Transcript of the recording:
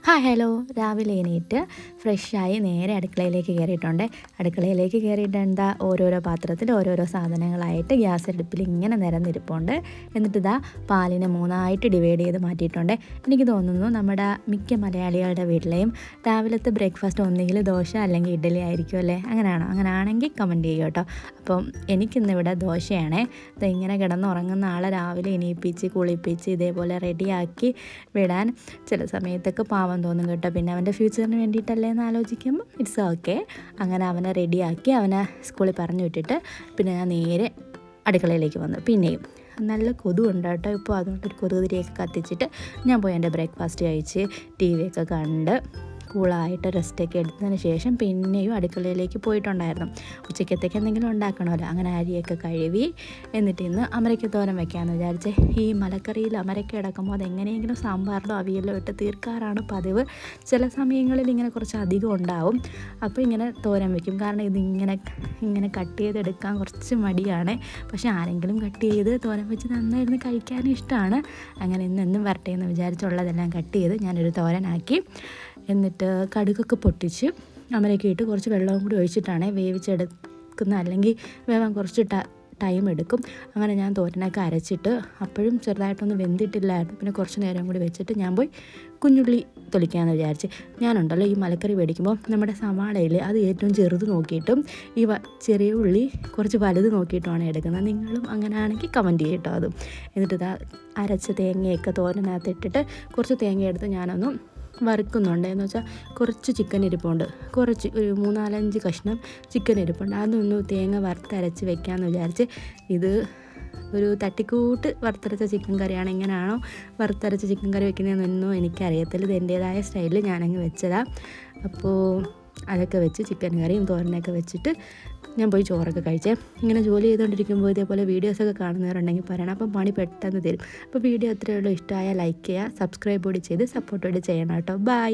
Hi hello. രാവിലെ എണീറ്റ് ഫ്രഷായി നേരെ അടുക്കളയിലേക്ക് കയറിയിട്ടുണ്ട്. അടുക്കളയിലേക്ക് കയറിയിട്ട് എന്താ ഓരോരോ പാത്രത്തിൽ ഓരോരോ സാധനങ്ങളായിട്ട് ഗ്യാസ് അടുപ്പിൽ ഇങ്ങനെ നിരന്നിരിപ്പുണ്ട്. എന്നിട്ട് ഇതാ പാലിനെ 3ആയിട്ട് ഡിവൈഡ് ചെയ്ത് മാറ്റിയിട്ടുണ്ട്. എനിക്ക് തോന്നുന്നു നമ്മുടെ മിക്ക മലയാളികളുടെ വീട്ടിലെയും രാവിലത്തെ ബ്രേക്ക്ഫാസ്റ്റ് ഒന്നുകിൽ ദോശ അല്ലെങ്കിൽ ഇഡ്ഡലി ആയിരിക്കും അല്ലേ? അങ്ങനെയാണോ? അങ്ങനെയാണെങ്കിൽ കമൻറ്റ് ചെയ്യൂ കേട്ടോ. അപ്പം എനിക്കിന്നിവിടെ ദോശയാണേ. ഇങ്ങനെ കിടന്നുറങ്ങുന്ന ആളെ രാവിലെ എണീപ്പിച്ച് കുളിപ്പിച്ച് ഇതേപോലെ റെഡിയാക്കി വിടാൻ ചില സമയത്തൊക്കെ പാവം തോന്നും കേട്ടോ. പിന്നെ അവൻ്റെ ഫ്യൂച്ചറിന് വേണ്ടിയിട്ടല്ലേ എന്ന് ആലോചിക്കുമ്പോൾ ഇറ്റ്സ് ഓക്കെ. അങ്ങനെ അവനെ റെഡിയാക്കി അവനെ സ്കൂളിൽ പറഞ്ഞു വിട്ടിട്ട് പിന്നെ ഞാൻ നേരെ അടുക്കളയിലേക്ക് വന്നു. പിന്നെയും നല്ല കൊതുകുണ്ട് കേട്ടോ ഇപ്പോൾ. അതുകൊണ്ടൊരു കൊതുകുതിരിയൊക്കെ കത്തിച്ചിട്ട് ഞാൻ പോയി എൻ്റെ ബ്രേക്ക്ഫാസ്റ്റ് കഴിച്ച് ടി വിയൊക്കെ കണ്ട് കൂളായിട്ട് റെസ്റ്റൊക്കെ എടുത്തതിന് ശേഷം പിന്നെയും അടുക്കളയിലേക്ക് പോയിട്ടുണ്ടായിരുന്നു. ഉച്ചക്കത്തേക്ക് എന്തെങ്കിലും ഉണ്ടാക്കണമല്ലോ. അങ്ങനെ അരിയൊക്കെ കഴുകി എന്നിട്ട് ഇന്ന് അമരയ്ക്കത്തോരൻ വെക്കാമെന്ന് വിചാരിച്ചേ. ഈ മലക്കറിയിൽ അമരയ്ക്ക കിടക്കുമ്പോൾ അതെങ്ങനെയെങ്കിലും സാമ്പാറിലോ അവിയലോ ഇട്ട് തീർക്കാറാണ് പതിവ്. ചില സമയങ്ങളിൽ ഇങ്ങനെ കുറച്ച് അധികം ഉണ്ടാവും. അപ്പോൾ ഇങ്ങനെ തോരൻ വെക്കും. കാരണം ഇങ്ങനെ കട്ട് ചെയ്തെടുക്കാൻ കുറച്ച് മടിയാണ്. പക്ഷേ ആരെങ്കിലും കട്ട് ചെയ്ത് തോരൻ വെച്ച് നന്നായിരുന്നു കഴിക്കാനും ഇഷ്ടമാണ്. അങ്ങനെ ഇന്നെന്നും വരട്ടെ എന്ന് വിചാരിച്ചുള്ളതെല്ലാം കട്ട് ചെയ്ത് ഞാനൊരു തോരനാക്കി. എന്നിട്ട് കടുകൊക്കെ പൊട്ടിച്ച് അമരയ്ക്ക് ഇട്ട് കുറച്ച് വെള്ളവും കൂടി ഒഴിച്ചിട്ടാണ് വേവിച്ചെടുക്കുന്ന. അല്ലെങ്കിൽ വേവാൻ കുറച്ച് ടൈം എടുക്കും. അങ്ങനെ ഞാൻ തോരനൊക്കെ അരച്ചിട്ട് അപ്പോഴും ചെറുതായിട്ടൊന്നും വെന്തിട്ടില്ലായിരുന്നു. പിന്നെ കുറച്ച് നേരം കൂടി വെച്ചിട്ട് ഞാൻ പോയി കുഞ്ഞുള്ളി തൊലിക്കാമെന്ന് വിചാരിച്ച്. ഞാനുണ്ടല്ലോ ഈ മലക്കറി മേടിക്കുമ്പോൾ നമ്മുടെ സവാളയിൽ അത് ഏറ്റവും ചെറുത് നോക്കിയിട്ടും ഈ ചെറിയ ഉള്ളി കുറച്ച് വലുത് നോക്കിയിട്ടുമാണ് എടുക്കുന്നത്. നിങ്ങളും അങ്ങനെയാണെങ്കിൽ കമൻറ്റ് ചെയ്യും കേട്ടോ അതും. എന്നിട്ട് ഇതാ അരച്ച തേങ്ങയൊക്കെ തോരനകത്ത് ഇട്ടിട്ട് കുറച്ച് തേങ്ങ എടുത്ത് ഞാനൊന്നും വറുക്കുന്നുണ്ട്. എന്ന് വെച്ചാൽ കുറച്ച് ചിക്കൻ ഇരിപ്പുണ്ട്. കുറച്ച് ഒരു 3-4 കഷ്ണം ചിക്കൻ ഇരിപ്പുണ്ട്. അതൊന്ന് തേങ്ങ വറുത്തരച്ച് വെക്കാമെന്ന് വിചാരിച്ച്. ഇത് ഒരു തട്ടിക്കൂട്ട് വറുത്തരച്ച ചിക്കൻ കറിയാണ്. എങ്ങനെയാണോ വറുത്തരച്ച ചിക്കൻ കറി വെക്കുന്നതെന്നൊന്നും എനിക്കറിയത്തില്ല. ഇത് എൻ്റേതായ സ്റ്റൈലിൽ ഞാനങ്ങ് വെച്ചതാണ്. അപ്പോൾ അതൊക്കെ വെച്ച് ചിക്കൻ കറിയും തോരനൊക്കെ വെച്ചിട്ട് ഞാൻ പോയി ചോറൊക്കെ കഴിച്ചേ. ഇങ്ങനെ ജോലി ചെയ്തുകൊണ്ടിരിക്കുമ്പോൾ ഇതേപോലെ വീഡിയോസൊക്കെ കാണുന്നവരുണ്ടെങ്കിൽ പറയണം. അപ്പം പണി പെട്ടെന്ന് തരും. അപ്പോൾ വീഡിയോ എത്രയുള്ളൂ ഇഷ്ടമായാൽ ലൈക്ക് ചെയ്യുക, സബ്സ്ക്രൈബ് കൂടി ചെയ്ത് സപ്പോർട്ട് കൂടി ചെയ്യണം കേട്ടോ. ബൈ.